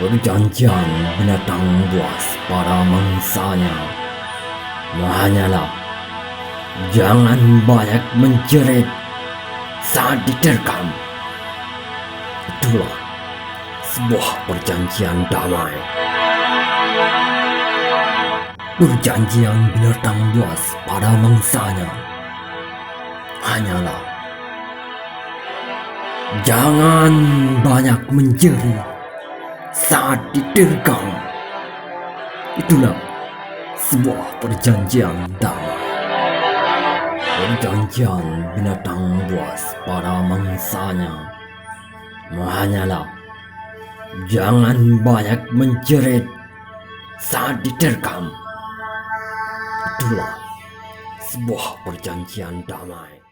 Perjanjian binatang buas para mangsanya hanyalah jangan banyak menjerit saat diterkam. Itulah sebuah perjanjian damai. Perjanjian binatang buas pada mangsanya hanyalah jangan banyak menjerit saat diterkam. Itulah sebuah perjanjian damai. Perjanjian binatang buas pada mangsanya hanyalah jangan banyak menjerit saat diterkam. Itulah sebuah perjanjian damai.